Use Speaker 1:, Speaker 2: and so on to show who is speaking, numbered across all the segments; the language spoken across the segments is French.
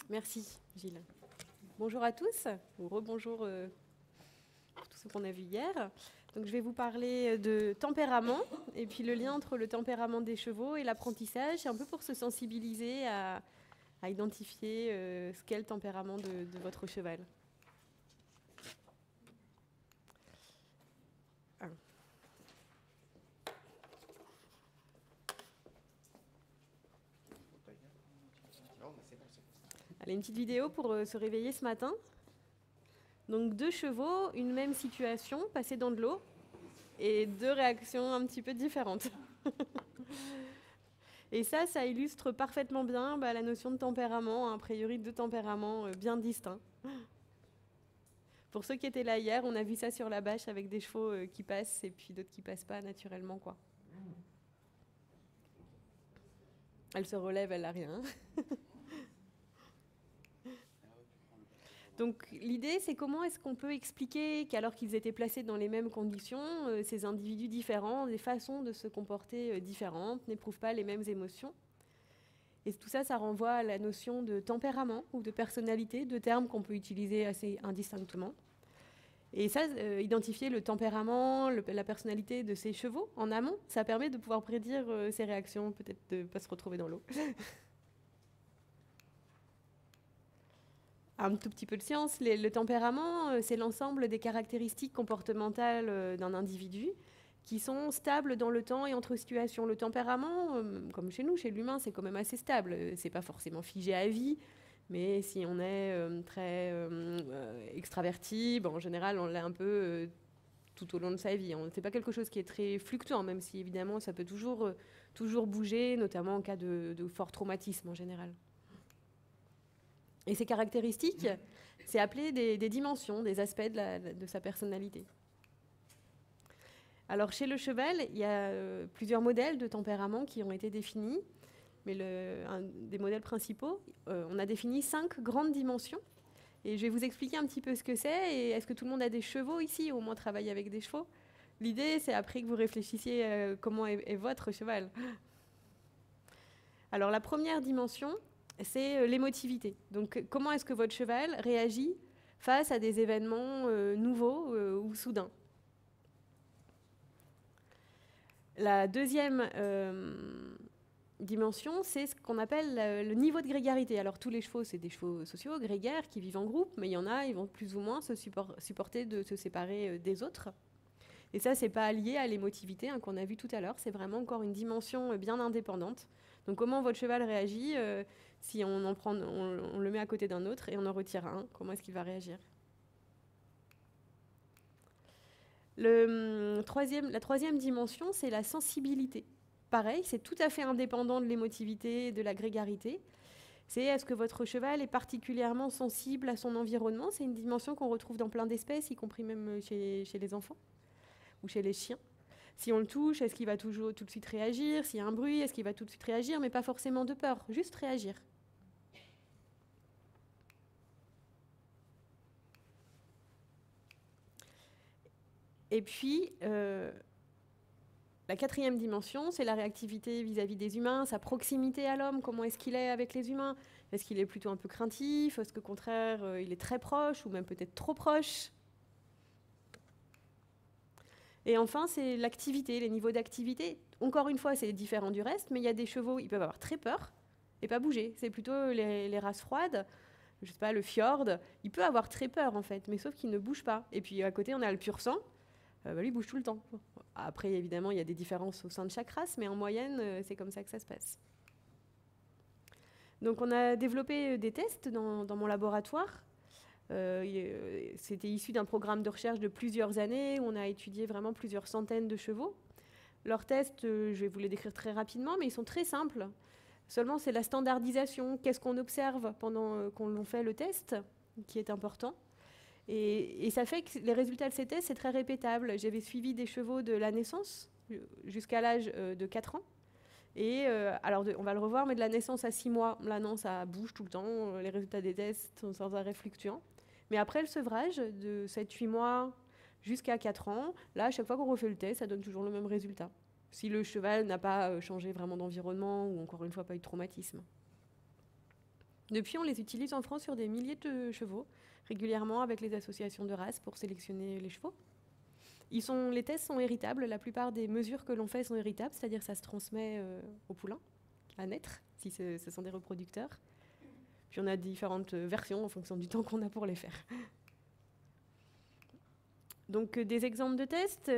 Speaker 1: Merci, Gilles. Bonjour à tous, ou rebonjour pour tous ceux qu'on a vus hier. Donc, je vais vous parler de tempérament, et puis le lien entre le tempérament des chevaux et l'apprentissage, c'est un peu pour se sensibiliser à identifier ce qu'est le tempérament de votre cheval. Allez, une petite vidéo pour se réveiller ce matin. Donc 2 chevaux, une même situation, passés dans de l'eau, et 2 réactions un petit peu différentes. Et ça illustre parfaitement bien la notion de tempérament, a priori 2 tempéraments bien distincts. Pour ceux qui étaient là hier, on a vu ça sur la bâche avec des chevaux qui passent et puis d'autres qui passent pas naturellement, quoi. Elle se relève, elle n'a rien. Donc l'idée, c'est comment est-ce qu'on peut expliquer qu'alors qu'ils étaient placés dans les mêmes conditions, ces individus différents, des façons de se comporter différentes, n'éprouvent pas les mêmes émotions. Et tout ça, ça renvoie à la notion de tempérament ou de personnalité, deux termes qu'on peut utiliser assez indistinctement. Et ça, identifier le tempérament, la personnalité de ces chevaux en amont, ça permet de pouvoir prédire ces réactions, peut-être de ne pas se retrouver dans l'eau. Un tout petit peu de science, le tempérament, c'est l'ensemble des caractéristiques comportementales d'un individu qui sont stables dans le temps et entre situations. Le tempérament, comme chez nous, chez l'humain, c'est quand même assez stable. C'est pas forcément figé à vie, mais si on est très extraverti, en général, on l'est un peu tout au long de sa vie. C'est pas quelque chose qui est très fluctuant, même si évidemment ça peut toujours bouger, notamment en cas de fort traumatisme en général. Et ces caractéristiques, c'est appelé des dimensions, des aspects de sa personnalité. Alors chez le cheval, il y a plusieurs modèles de tempérament qui ont été définis, mais un des modèles principaux, on a défini 5 grandes dimensions. Et je vais vous expliquer un petit peu ce que c'est, et est-ce que tout le monde a des chevaux ici, ou au moins travaille avec des chevaux? L'idée, c'est après que vous réfléchissiez comment est votre cheval. Alors la première dimension, c'est l'émotivité. Donc comment est-ce que votre cheval réagit face à des événements nouveaux ou soudains? La deuxième dimension, c'est ce qu'on appelle le niveau de grégarité. Alors tous les chevaux, c'est des chevaux sociaux, grégaires, qui vivent en groupe, mais il y en a, ils vont plus ou moins se supporter de se séparer des autres. Et ça, c'est pas lié à l'émotivité qu'on a vu tout à l'heure, c'est vraiment encore une dimension bien indépendante. Donc comment votre cheval réagit si on le met à côté d'un autre et on en retire un, comment est-ce qu'il va réagir? La troisième dimension, c'est la sensibilité. Pareil, c'est tout à fait indépendant de l'émotivité et de la grégarité. C'est est-ce que votre cheval est particulièrement sensible à son environnement? C'est une dimension qu'on retrouve dans plein d'espèces, y compris même chez les enfants ou chez les chiens. Si on le touche, est-ce qu'il va toujours tout de suite réagir? S'il y a un bruit, est-ce qu'il va tout de suite réagir? Mais pas forcément de peur, juste réagir. Et puis, la quatrième dimension, c'est la réactivité vis-à-vis des humains, sa proximité à l'homme, comment est-ce qu'il est avec les humains? Est-ce qu'il est plutôt un peu craintif? Est-ce qu'au contraire, il est très proche ou même peut-être trop proche? Et enfin, c'est l'activité, les niveaux d'activité. Encore une fois, c'est différent du reste, mais il y a des chevaux, ils peuvent avoir très peur et pas bouger. C'est plutôt les races froides, je sais pas, le fjord, il peut avoir très peur en fait, mais sauf qu'il ne bouge pas. Et puis à côté, on a le pur sang, lui, il bouge tout le temps. Après, évidemment, il y a des différences au sein de chaque race, mais en moyenne, c'est comme ça que ça se passe. Donc on a développé des tests dans mon laboratoire. C'était issu d'un programme de recherche de plusieurs années où on a étudié vraiment plusieurs centaines de chevaux. Leurs tests, je vais vous les décrire très rapidement, mais ils sont très simples. Seulement, c'est la standardisation. Qu'est-ce qu'on observe pendant qu'on fait le test, qui est important. Et ça fait que les résultats de ces tests, c'est très répétable. J'avais suivi des chevaux de la naissance jusqu'à l'âge de 4 ans. Et alors, on va le revoir, mais de la naissance à 6 mois, là non, ça bouge tout le temps. Les résultats des tests sont sans arrêt fluctuants. Mais après le sevrage, de 7-8 mois jusqu'à 4 ans, là, à chaque fois qu'on refait le test, ça donne toujours le même résultat. Si le cheval n'a pas changé vraiment d'environnement ou encore une fois pas eu de traumatisme. Depuis, on les utilise en France sur des milliers de chevaux, régulièrement avec les associations de races pour sélectionner les chevaux. Les tests sont héritables, la plupart des mesures que l'on fait sont héritables, c'est-à-dire ça se transmet au poulain à naître, si ce sont des reproducteurs. Puis on a différentes versions en fonction du temps qu'on a pour les faire. Donc des exemples de tests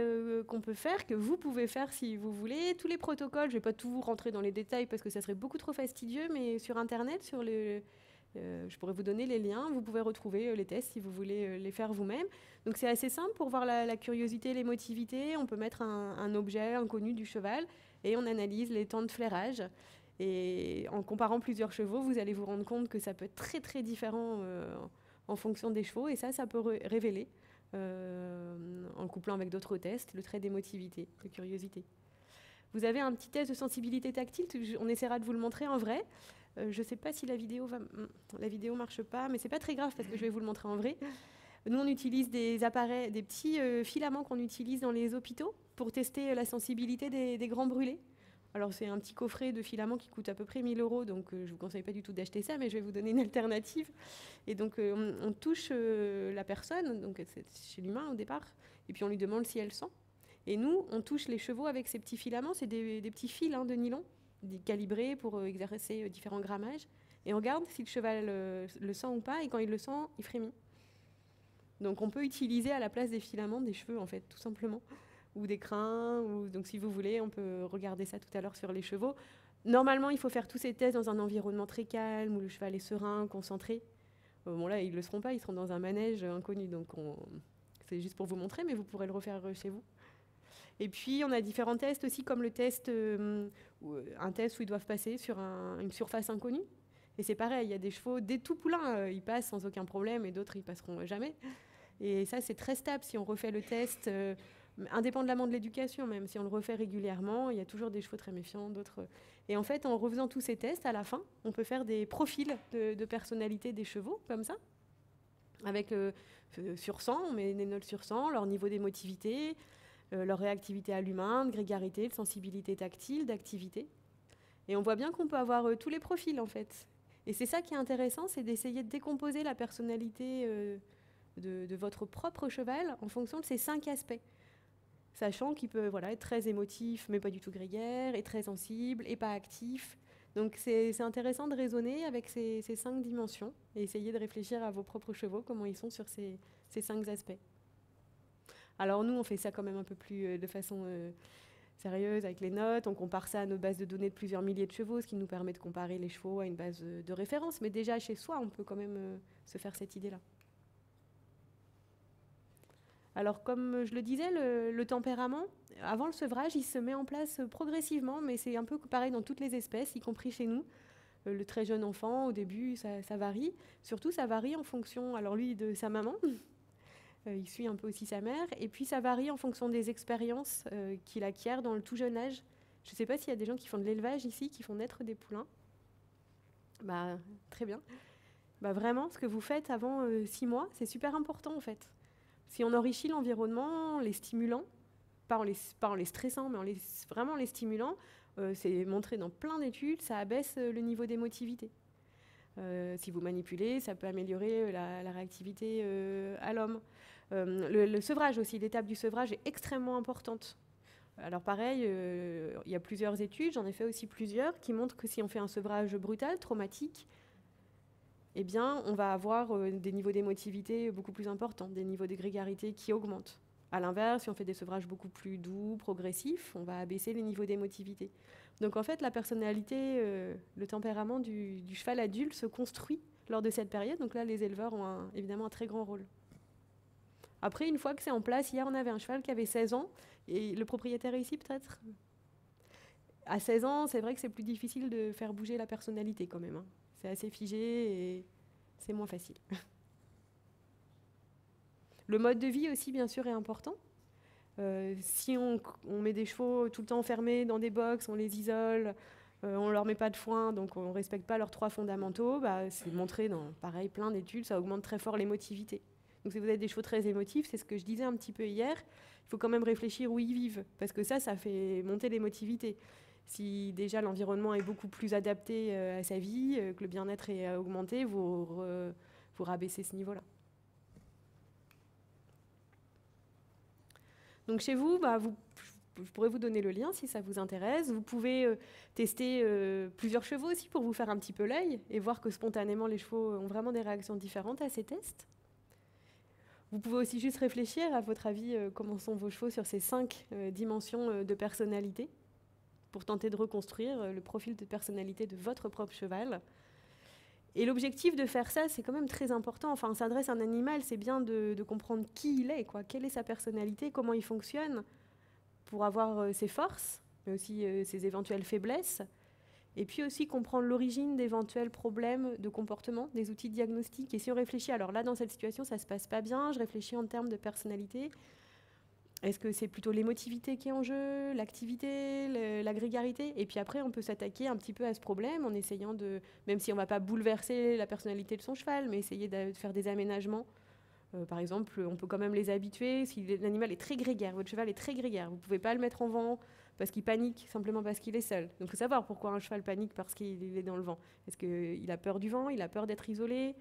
Speaker 1: qu'on peut faire, que vous pouvez faire si vous voulez. Tous les protocoles, je ne vais pas tout rentrer dans les détails parce que ça serait beaucoup trop fastidieux, mais sur Internet, je pourrais vous donner les liens. Vous pouvez retrouver les tests si vous voulez les faire vous-même. Donc c'est assez simple pour voir la curiosité, l'émotivité. On peut mettre un objet inconnu du cheval et on analyse les temps de flairage. Et en comparant plusieurs chevaux, vous allez vous rendre compte que ça peut être très très différent en fonction des chevaux. Et ça peut révéler, en le couplant avec d'autres tests, le trait d'émotivité, de curiosité. Vous avez un petit test de sensibilité tactile, on essaiera de vous le montrer en vrai. Je ne sais pas si la vidéo marche pas, mais c'est pas très grave parce que je vais vous le montrer en vrai. Nous, on utilise des appareils, des petits filaments qu'on utilise dans les hôpitaux pour tester la sensibilité des grands brûlés. Alors, c'est un petit coffret de filaments qui coûte à peu près 1 000 €, donc je ne vous conseille pas du tout d'acheter ça, mais je vais vous donner une alternative. Et donc, on touche la personne, donc c'est chez l'humain au départ, et puis on lui demande si elle sent. Et nous, on touche les chevaux avec ces petits filaments, c'est des petits fils de nylon, calibrés pour exercer différents grammages. Et on regarde si le cheval le sent ou pas, et quand il le sent, il frémit. Donc on peut utiliser à la place des filaments des cheveux, en fait, tout simplement. Ou des crins, donc si vous voulez, on peut regarder ça tout à l'heure sur les chevaux. Normalement, il faut faire tous ces tests dans un environnement très calme, où le cheval est serein, concentré. Bon là, ils ne le seront pas, ils seront dans un manège inconnu, donc c'est juste pour vous montrer, mais vous pourrez le refaire chez vous. Et puis, on a différents tests aussi, comme le test, un test où ils doivent passer sur une surface inconnue. Et c'est pareil, il y a des chevaux, des tout poulains, ils passent sans aucun problème, et d'autres, ils passeront jamais. Et ça, c'est très stable si on refait le test, indépendamment de l'éducation, même si on le refait régulièrement, il y a toujours des chevaux très méfiants, d'autres. Et en fait, en refaisant tous ces tests, à la fin, on peut faire des profils de personnalité des chevaux, comme ça, avec sur 100, on met des notes sur 100, leur niveau d'émotivité, leur réactivité à l'humain, de grégarité, de sensibilité tactile, d'activité. Et on voit bien qu'on peut avoir tous les profils, en fait. Et c'est ça qui est intéressant, c'est d'essayer de décomposer la personnalité de votre propre cheval en fonction de ces 5 aspects. Sachant qu'il peut être très émotif, mais pas du tout grégaire, et très sensible, et pas actif. Donc c'est intéressant de raisonner avec ces 5 dimensions, et essayer de réfléchir à vos propres chevaux, comment ils sont sur ces 5 aspects. Alors nous, on fait ça quand même un peu plus de façon sérieuse, avec les notes. On compare ça à nos bases de données de plusieurs milliers de chevaux, ce qui nous permet de comparer les chevaux à une base de référence. Mais déjà, chez soi, on peut quand même se faire cette idée-là. Alors, comme je le disais, le tempérament, avant le sevrage, il se met en place progressivement, mais c'est un peu pareil dans toutes les espèces, y compris chez nous. Le très jeune enfant, au début, ça varie. Surtout, ça varie en fonction, alors lui, de sa maman. Il suit un peu aussi sa mère. Et puis, ça varie en fonction des expériences qu'il acquiert dans le tout jeune âge. Je ne sais pas s'il y a des gens qui font de l'élevage ici, qui font naître des poulains. Bah, très bien. Bah, vraiment, ce que vous faites avant 6 mois, c'est super important, en fait. Si on enrichit l'environnement, les stimulant, pas en les stressant, mais vraiment les stimulant, c'est montré dans plein d'études, ça abaisse le niveau d'émotivité. Si vous manipulez, ça peut améliorer la réactivité à l'homme. Le sevrage aussi, l'étape du sevrage est extrêmement importante. Alors pareil, il y a plusieurs études, j'en ai fait aussi plusieurs, qui montrent que si on fait un sevrage brutal, traumatique, eh bien, on va avoir des niveaux d'émotivité beaucoup plus importants, des niveaux de grégarité qui augmentent. A l'inverse, si on fait des sevrages beaucoup plus doux, progressifs, on va abaisser les niveaux d'émotivité. Donc en fait, la personnalité, le tempérament du cheval adulte se construit lors de cette période. Donc là, les éleveurs ont évidemment un très grand rôle. Après, une fois que c'est en place, hier on avait un cheval qui avait 16 ans, et le propriétaire ici peut-être. À 16 ans, c'est vrai que c'est plus difficile de faire bouger la personnalité quand même, hein. C'est assez figé et c'est moins facile. Le mode de vie aussi, bien sûr, est important. Si on met des chevaux tout le temps enfermés dans des box, on les isole, on ne leur met pas de foin, donc on ne respecte pas leurs 3 fondamentaux, c'est montré dans pareil, plein d'études, ça augmente très fort l'émotivité. Donc si vous avez des chevaux très émotifs, c'est ce que je disais un petit peu hier, il faut quand même réfléchir où ils vivent, parce que ça fait monter l'émotivité. Si déjà l'environnement est beaucoup plus adapté à sa vie, que le bien-être est augmenté, vous rabaissez ce niveau-là. Donc chez vous, je pourrais vous donner le lien si ça vous intéresse. Vous pouvez tester plusieurs chevaux aussi pour vous faire un petit peu l'œil et voir que spontanément les chevaux ont vraiment des réactions différentes à ces tests. Vous pouvez aussi juste réfléchir, à votre avis, comment sont vos chevaux sur ces 5 dimensions de personnalité pour tenter de reconstruire le profil de personnalité de votre propre cheval. Et l'objectif de faire ça, c'est quand même très important. Enfin, on s'adresse à un animal, c'est bien de comprendre qui il est, quoi. Quelle est sa personnalité, comment il fonctionne, pour avoir ses forces, mais aussi ses éventuelles faiblesses. Et puis aussi comprendre l'origine d'éventuels problèmes de comportement, des outils de diagnostic. Et si on réfléchit, alors là, dans cette situation, ça ne se passe pas bien, je réfléchis en termes de personnalité. Est-ce que c'est plutôt l'émotivité qui est en jeu, l'activité, la grégarité? Et puis après, on peut s'attaquer un petit peu à ce problème en essayant de, même si on ne va pas bouleverser la personnalité de son cheval, mais essayer de faire des aménagements. Par exemple, on peut quand même les habituer. Si l'animal est très grégaire, votre cheval est très grégaire, vous ne pouvez pas le mettre en vent parce qu'il panique, simplement parce qu'il est seul. Donc il faut savoir pourquoi un cheval panique parce qu'il est dans le vent. Est-ce qu'il a peur du vent, il a peur d'être isolé,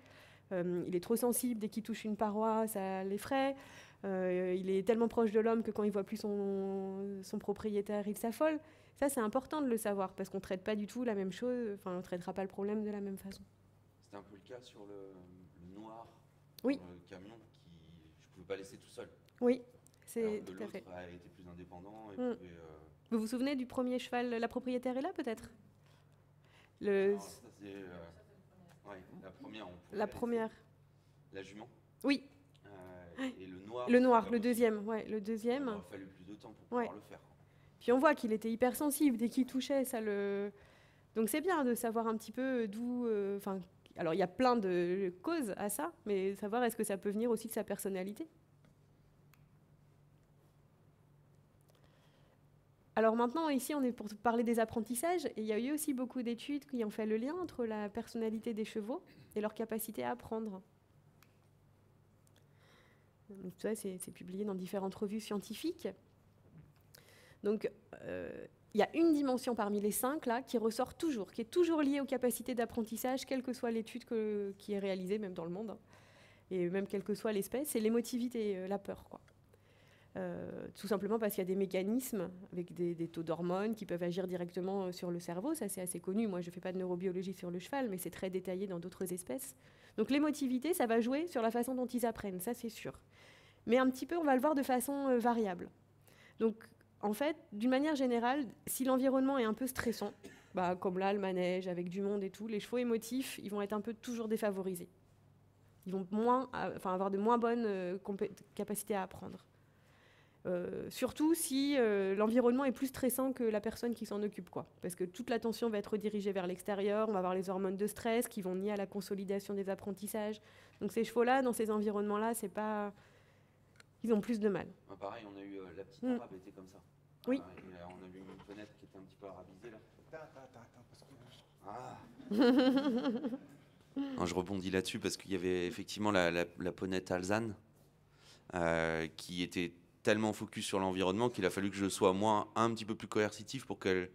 Speaker 1: il est trop sensible, dès qu'il touche une paroi, ça l'effraie. Il est tellement proche de l'homme que quand il ne voit plus son propriétaire, il s'affole. Ça, c'est important de le savoir, parce qu'on ne traite pas du tout la même chose, enfin, on ne traitera pas le problème de la même façon.
Speaker 2: C'était un peu le cas sur le noir,
Speaker 1: oui.
Speaker 2: Le camion, qui je ne pouvais pas laisser tout seul.
Speaker 1: Oui, c'est tout à fait.
Speaker 2: L'autre a été plus indépendant. Et pouvait,
Speaker 1: Vous vous souvenez du premier cheval, la propriétaire est là, peut-être?
Speaker 2: Alors, ça, c'est, la première.
Speaker 1: La première.
Speaker 2: La jument.
Speaker 1: Oui.
Speaker 2: Et le noir.
Speaker 1: Le noir, le deuxième, ouais, le deuxième.
Speaker 2: Il aurait fallu plus de temps pour pouvoir le faire.
Speaker 1: Puis on voit qu'il était hypersensible, dès qu'il touchait, ça le... Donc c'est bien de savoir un petit peu d'où... alors il y a plein de causes à ça, mais savoir est-ce que ça peut venir aussi de sa personnalité. Alors maintenant, ici, on est pour parler des apprentissages, et il y a eu aussi beaucoup d'études qui ont fait le lien entre la personnalité des chevaux et leur capacité à apprendre. Donc, ça, c'est publié dans différentes revues scientifiques. Donc, il y a une dimension parmi les 5 là, qui ressort toujours, qui est toujours liée aux capacités d'apprentissage, quelle que soit l'étude qui est réalisée, même dans le monde, hein, et même quelle que soit l'espèce, c'est l'émotivité, la peur, quoi. Tout simplement parce qu'il y a des mécanismes avec des taux d'hormones qui peuvent agir directement sur le cerveau. Ça, c'est assez connu. Moi, je ne fais pas de neurobiologie sur le cheval, mais c'est très détaillé dans d'autres espèces. Donc l'émotivité, ça va jouer sur la façon dont ils apprennent, ça c'est sûr. Mais un petit peu, on va le voir de façon variable. Donc, en fait, d'une manière générale, si l'environnement est un peu stressant, comme là, le manège, avec du monde et tout, les chevaux émotifs, ils vont être un peu toujours défavorisés. Ils vont avoir de moins bonnes capacités à apprendre. Surtout si l'environnement est plus stressant que la personne qui s'en occupe, quoi. Parce que toute l'attention va être redirigée vers l'extérieur, on va avoir les hormones de stress qui vont nier à la consolidation des apprentissages. Donc ces chevaux-là, dans ces environnements-là, c'est pas... Ils ont plus de mal.
Speaker 2: Pareil, on a eu la petite arabe était comme ça.
Speaker 1: Oui.
Speaker 2: On a vu une fenêtre qui était un petit peu arabisée là. Non, je rebondis là-dessus parce qu'il y avait effectivement la ponette alezane qui était tellement focus sur l'environnement qu'il a fallu que je sois un petit peu plus coercitif pour qu'elle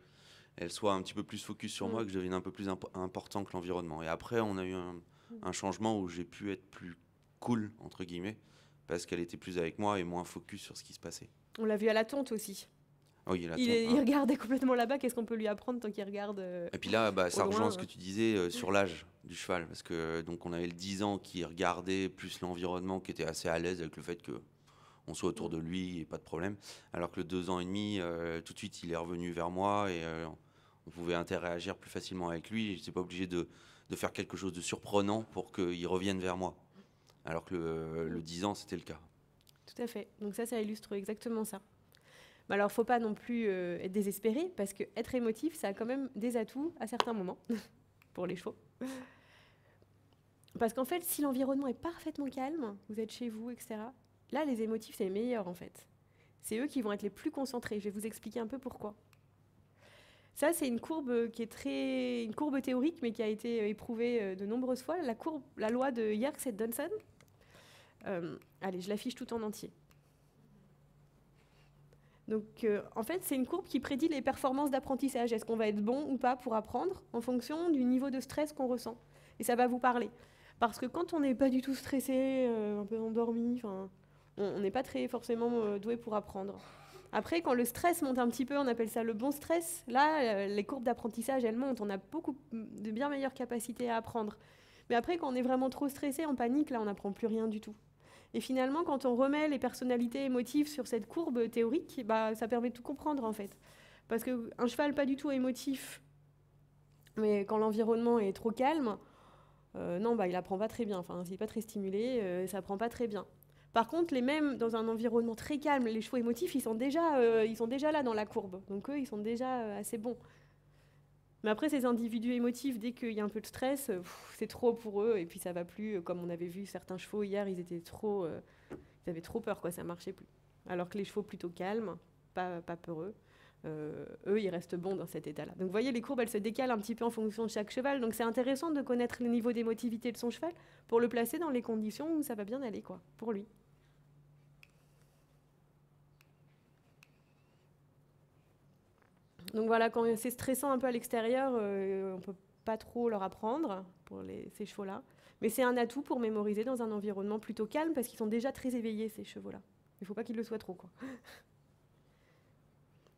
Speaker 2: soit un petit peu plus focus sur moi, que je devienne un peu plus important que l'environnement. Et après, on a eu un changement où j'ai pu être plus cool, entre guillemets, parce qu'elle était plus avec moi et moins focus sur ce qui se passait.
Speaker 1: On l'a vu à la tonte aussi.
Speaker 2: Oui,
Speaker 1: il regardait complètement là-bas, qu'est-ce qu'on peut lui apprendre tant qu'il regarde
Speaker 2: Et puis là, ça rejoint ce que tu disais sur l'âge du cheval, parce que donc on avait le 10 ans qui regardait plus l'environnement, qui était assez à l'aise avec le fait que on soit autour de lui et pas de problème, alors que le 2 ans et demi, tout de suite, il est revenu vers moi et on pouvait interagir plus facilement avec lui. Je n'étais pas obligé de faire quelque chose de surprenant pour qu'il revienne vers moi, alors que le 10 ans, c'était le cas.
Speaker 1: Tout à fait. Donc ça illustre exactement ça. Mais alors, il ne faut pas non plus être désespéré, parce qu'être émotif, ça a quand même des atouts à certains moments, pour les chevaux. Parce qu'en fait, si l'environnement est parfaitement calme, vous êtes chez vous, etc., là, les émotifs, c'est les meilleurs, en fait. C'est eux qui vont être les plus concentrés. Je vais vous expliquer un peu pourquoi. Ça, c'est une courbe qui est une courbe théorique, mais qui a été éprouvée de nombreuses fois. La loi de Yerkes et Johnson. Allez, je l'affiche tout en entier. Donc, en fait, c'est une courbe qui prédit les performances d'apprentissage. Est-ce qu'on va être bon ou pas pour apprendre en fonction du niveau de stress qu'on ressent. Et ça va vous parler. Parce que quand on n'est pas du tout stressé, un peu endormi, on n'est pas très forcément doué pour apprendre. Après, quand le stress monte un petit peu, on appelle ça le bon stress, là, les courbes d'apprentissage, elles montent. On a beaucoup de bien meilleures capacités à apprendre. Mais après, quand on est vraiment trop stressé, en panique, là, on n'apprend plus rien du tout. Et finalement, quand on remet les personnalités émotives sur cette courbe théorique, bah, ça permet de tout comprendre, en fait. Parce qu'un cheval pas du tout émotif, mais quand l'environnement est trop calme, non, bah, il apprend pas très bien. Enfin, s'il n'est pas très stimulé, ça apprend pas très bien. Par contre, les mêmes dans un environnement très calme, les chevaux émotifs, ils sont déjà là dans la courbe. Donc eux, ils sont déjà assez bons. Mais après, ces individus émotifs, dès qu'il y a un peu de stress, c'est trop pour eux. Et puis ça va plus. Comme on avait vu certains chevaux hier, ils avaient trop peur, quoi. Ça marchait plus. Alors que les chevaux plutôt calmes, pas peureux, eux, ils restent bons dans cet état-là. Donc vous voyez, les courbes, elles se décalent un petit peu en fonction de chaque cheval. Donc c'est intéressant de connaître le niveau d'émotivité de son cheval pour le placer dans les conditions où ça va bien aller, quoi, pour lui. Donc voilà, quand c'est stressant un peu à l'extérieur, on ne peut pas trop leur apprendre pour ces chevaux-là. Mais c'est un atout pour mémoriser dans un environnement plutôt calme parce qu'ils sont déjà très éveillés, ces chevaux-là. Il ne faut pas qu'ils le soient trop, quoi.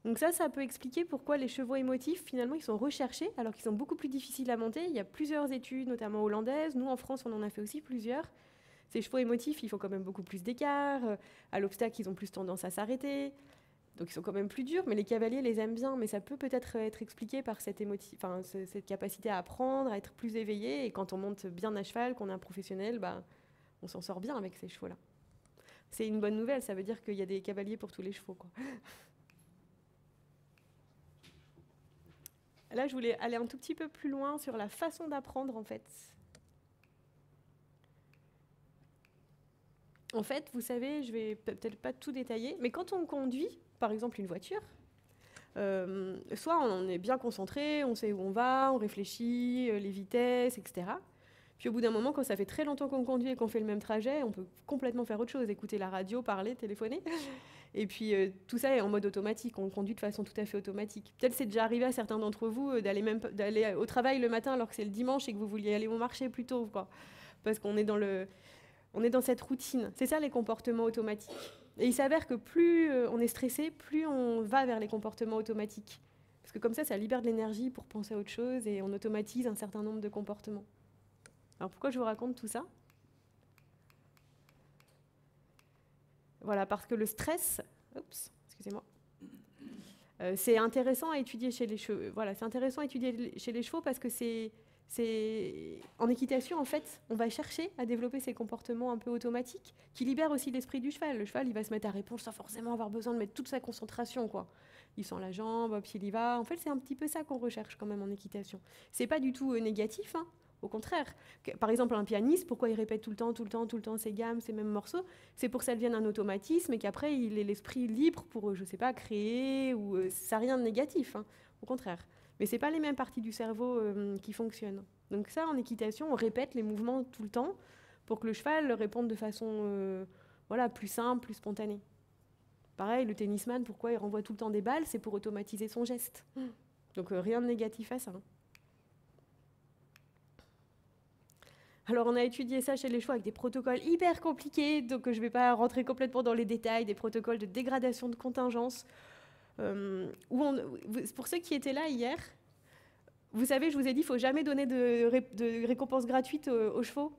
Speaker 1: Donc ça peut expliquer pourquoi les chevaux émotifs, finalement, ils sont recherchés alors qu'ils sont beaucoup plus difficiles à monter. Il y a plusieurs études, notamment hollandaises. Nous, en France, on en a fait aussi plusieurs. Ces chevaux émotifs, ils font quand même beaucoup plus d'écart. À l'obstacle, ils ont plus tendance à s'arrêter. Donc ils sont quand même plus durs, mais les cavaliers les aiment bien. Mais ça peut peut-être être expliqué par cette capacité à apprendre, à être plus éveillé. Et quand on monte bien à cheval, qu'on est un professionnel, bah, on s'en sort bien avec ces chevaux-là. C'est une bonne nouvelle, ça veut dire qu'il y a des cavaliers pour tous les chevaux, quoi. Là, je voulais aller un tout petit peu plus loin sur la façon d'apprendre, en fait. En fait, vous savez, je vais peut-être pas tout détailler, mais quand on conduit, par exemple, une voiture, soit on est bien concentré, on sait où on va, on réfléchit, les vitesses, etc. Puis au bout d'un moment, quand ça fait très longtemps qu'on conduit et qu'on fait le même trajet, on peut complètement faire autre chose, écouter la radio, parler, téléphoner. Et puis tout ça est en mode automatique, on conduit de façon tout à fait automatique. Peut-être c'est déjà arrivé à certains d'entre vous d'aller au travail le matin alors que c'est le dimanche et que vous vouliez aller au marché plus tôt, quoi. Parce qu'on est dans cette routine. C'est ça les comportements automatiques. Et il s'avère que plus on est stressé, plus on va vers les comportements automatiques. Parce que comme ça libère de l'énergie pour penser à autre chose et on automatise un certain nombre de comportements. Alors pourquoi je vous raconte tout ça ? Voilà, parce que le stress, excusez-moi, c'est intéressant à étudier chez les chevaux. Voilà, c'est intéressant à étudier chez les chevaux parce que en équitation, en fait, on va chercher à développer ces comportements un peu automatiques qui libèrent aussi l'esprit du cheval. Le cheval, il va se mettre à répondre sans forcément avoir besoin de mettre toute sa concentration, quoi. Il sent la jambe, puis il y va. En fait, c'est un petit peu ça qu'on recherche quand même en équitation. C'est pas du tout négatif, hein. Au contraire. Par exemple, un pianiste, pourquoi il répète tout le temps ses gammes, ses mêmes morceaux ? C'est pour que ça devienne un automatisme et qu'après, il ait l'esprit libre pour, je sais pas, créer, ou ça n'a rien de négatif, hein. Au contraire. Mais ce n'est pas les mêmes parties du cerveau qui fonctionnent. Donc ça, en équitation, on répète les mouvements tout le temps pour que le cheval réponde de façon plus simple, plus spontanée. Pareil, le tennisman, pourquoi il renvoie tout le temps des balles ? C'est pour automatiser son geste. Donc rien de négatif à ça. Alors on a étudié ça chez les chevaux avec des protocoles hyper compliqués, donc je ne vais pas rentrer complètement dans les détails, des protocoles de dégradation de contingence. Pour ceux qui étaient là hier, vous savez, je vous ai dit, il ne faut jamais donner de récompenses gratuites aux chevaux.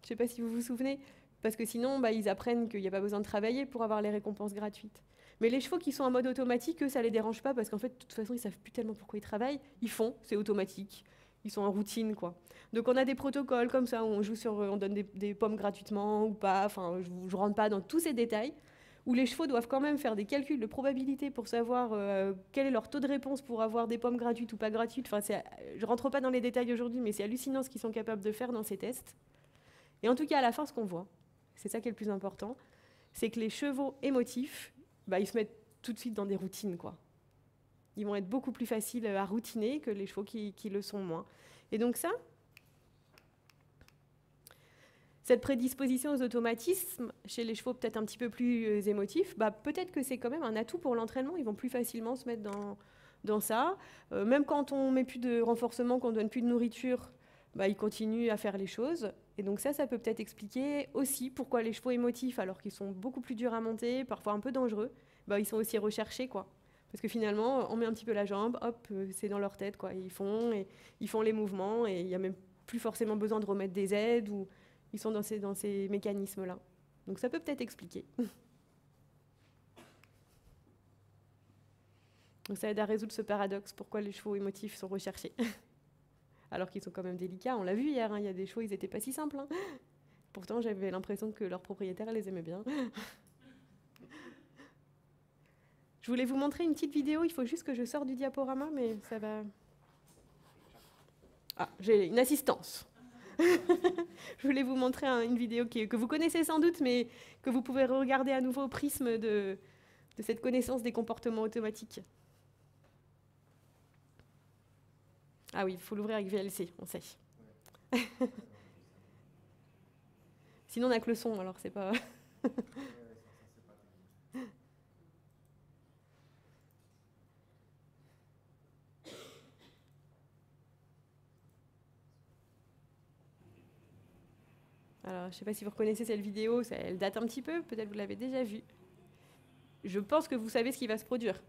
Speaker 1: Je ne sais pas si vous vous souvenez, parce que sinon, ils apprennent qu'il n'y a pas besoin de travailler pour avoir les récompenses gratuites. Mais les chevaux qui sont en mode automatique, eux, ça ne les dérange pas, parce qu'en fait, de toute façon, ils ne savent plus tellement pourquoi ils travaillent. Ils font, c'est automatique. Ils sont en routine, quoi. Donc on a des protocoles comme ça, où on donne des pommes gratuitement ou pas. Enfin, je ne rentre pas dans tous ces détails, où les chevaux doivent quand même faire des calculs de probabilité pour savoir quel est leur taux de réponse pour avoir des pommes gratuites ou pas gratuites. Enfin, je ne rentre pas dans les détails aujourd'hui, mais c'est hallucinant ce qu'ils sont capables de faire dans ces tests. Et en tout cas, à la fin, ce qu'on voit, c'est ça qui est le plus important, c'est que les chevaux émotifs, ils se mettent tout de suite dans des routines, quoi. Ils vont être beaucoup plus faciles à routiner que les chevaux qui le sont moins. Et donc ça cette prédisposition aux automatismes, chez les chevaux peut-être un petit peu plus émotifs, bah, peut-être que c'est quand même un atout pour l'entraînement. Ils vont plus facilement se mettre dans ça. Même quand on met plus de renforcement, qu'on donne plus de nourriture, bah, ils continuent à faire les choses. Et donc ça peut peut-être expliquer aussi pourquoi les chevaux émotifs, alors qu'ils sont beaucoup plus durs à monter, parfois un peu dangereux, bah, ils sont aussi recherchés, quoi. Parce que finalement, on met un petit peu la jambe, hop, c'est dans leur tête, quoi. Ils font les mouvements et il n'y a même plus forcément besoin de remettre des aides ou ils sont dans ces mécanismes-là. Donc ça peut peut-être expliquer. Donc ça aide à résoudre ce paradoxe, pourquoi les chevaux émotifs sont recherchés. Alors qu'ils sont quand même délicats, on l'a vu hier, hein, il y a des chevaux, ils n'étaient pas si simples. Hein. Pourtant, j'avais l'impression que leurs propriétaires les aimaient bien. Je voulais vous montrer une petite vidéo, il faut juste que je sorte du diaporama, mais ça va... Ah, j'ai une assistance. Je voulais vous montrer une vidéo que vous connaissez sans doute, mais que vous pouvez regarder à nouveau au prisme de cette connaissance des comportements automatiques. Ah oui, il faut l'ouvrir avec VLC, on sait. Sinon, on n'a que le son, alors c'est pas... Alors, je ne sais pas si vous reconnaissez cette vidéo, elle date un petit peu, peut-être vous l'avez déjà vue. Je pense que vous savez ce qui va se produire.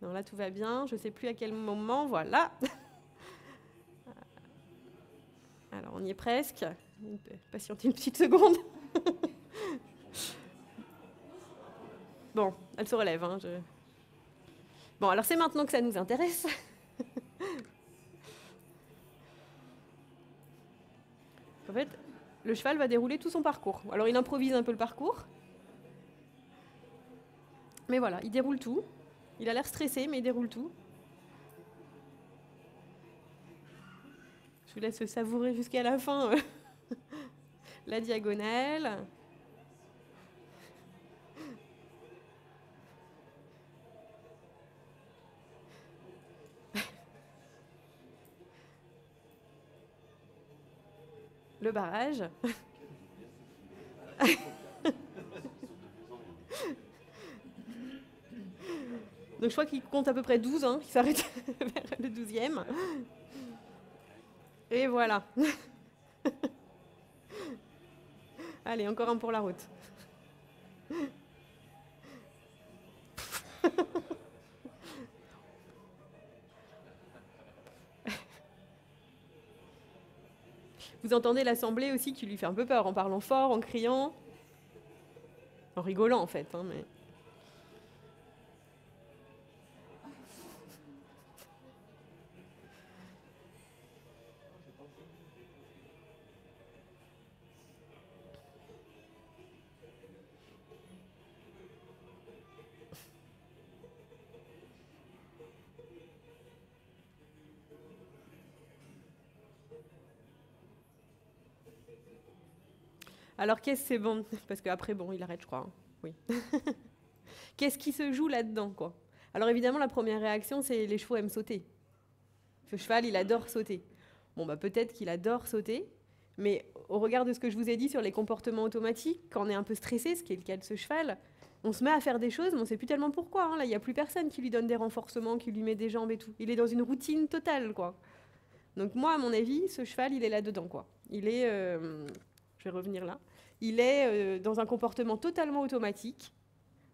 Speaker 1: Non, là, tout va bien, je ne sais plus à quel moment, voilà. Alors, on y est presque. Patientez une petite seconde. Bon, elle se relève. Hein, Bon, alors c'est maintenant que ça nous intéresse. En fait, le cheval va dérouler tout son parcours. Alors, il improvise un peu le parcours. Mais voilà, il déroule tout. Il a l'air stressé, mais il déroule tout. Je vous laisse savourer jusqu'à la fin la diagonale. Le barrage. Donc je crois qu'il compte à peu près 12, hein, il s'arrête vers le 12e. Et voilà. Allez, encore un pour la route. Vous entendez l'assemblée aussi qui lui fait un peu peur en parlant fort, en criant, en rigolant en fait. Hein, mais... Alors qu'est-ce que c'est bon? Parce qu'après, bon, il arrête, je crois. Hein. Oui. Qu'est-ce qui se joue là-dedans, quoi? Alors évidemment, la première réaction, c'est les chevaux aiment sauter. Ce cheval, il adore sauter. Bon, bah peut-être qu'il adore sauter, mais au regard de ce que je vous ai dit sur les comportements automatiques, quand on est un peu stressé, ce qui est le cas de ce cheval, on se met à faire des choses, mais on ne sait plus tellement pourquoi. Hein. Là, il n'y a plus personne qui lui donne des renforcements, qui lui met des jambes et tout. Il est dans une routine totale, quoi. Donc moi, à mon avis, ce cheval, il est là-dedans, quoi. Il est... je vais revenir là. Il est dans un comportement totalement automatique.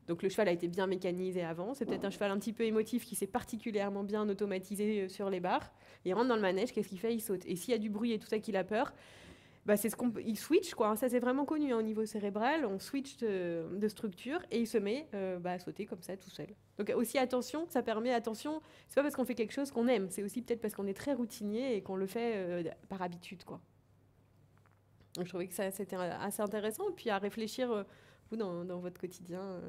Speaker 1: Donc le cheval a été bien mécanisé avant. C'est peut-être un cheval un petit peu émotif qui s'est particulièrement bien automatisé sur les barres. Il rentre dans le manège, qu'est-ce qu'il fait? Il saute. Et s'il y a du bruit et tout ça qu'il a peur, bah c'est il switch, quoi. Ça, c'est vraiment connu hein, au niveau cérébral. On switch de structure et il se met à sauter comme ça tout seul. Donc aussi attention, ça permet attention. C'est pas parce qu'on fait quelque chose qu'on aime. C'est aussi peut-être parce qu'on est très routinier et qu'on le fait par habitude, quoi. Donc, je trouvais que ça, c'était assez intéressant. Et puis à réfléchir, vous, dans votre quotidien,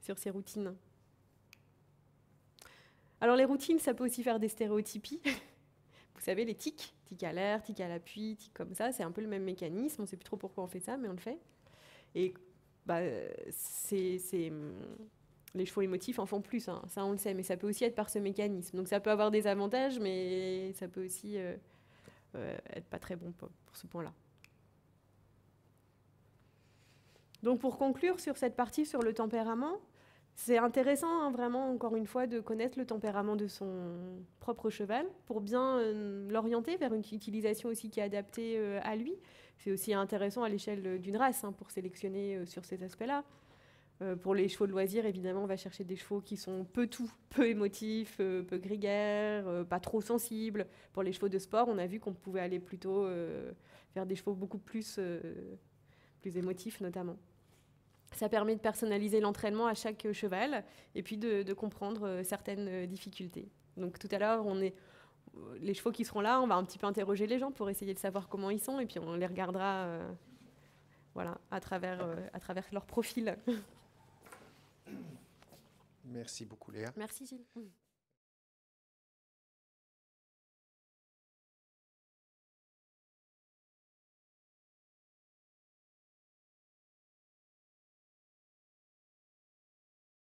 Speaker 1: sur ces routines. Alors les routines, ça peut aussi faire des stéréotypies. Vous savez, les tics à l'air, tics à l'appui, tics comme ça, c'est un peu le même mécanisme. On ne sait plus trop pourquoi on fait ça, mais on le fait. Et bah, c'est Les chevaux émotifs en font plus, hein, ça on le sait, mais ça peut aussi être par ce mécanisme. Donc ça peut avoir des avantages, mais ça peut aussi être pas très bon pour ce point-là. Donc pour conclure sur cette partie sur le tempérament, c'est intéressant, hein, vraiment, encore une fois, de connaître le tempérament de son propre cheval pour bien l'orienter vers une utilisation aussi qui est adaptée à lui. C'est aussi intéressant à l'échelle d'une race, hein, pour sélectionner sur ces aspects-là. Pour les chevaux de loisirs, évidemment, on va chercher des chevaux qui sont peu émotifs, peu grégaires, pas trop sensibles. Pour les chevaux de sport, on a vu qu'on pouvait aller plutôt vers des chevaux beaucoup plus émotifs, notamment. Ça permet de personnaliser l'entraînement à chaque cheval et puis de comprendre certaines difficultés. Donc tout à l'heure, les chevaux qui seront là, on va un petit peu interroger les gens pour essayer de savoir comment ils sont et puis on les regardera voilà, à travers leur profil.
Speaker 3: Merci beaucoup, Léa.
Speaker 1: Merci, Gilles.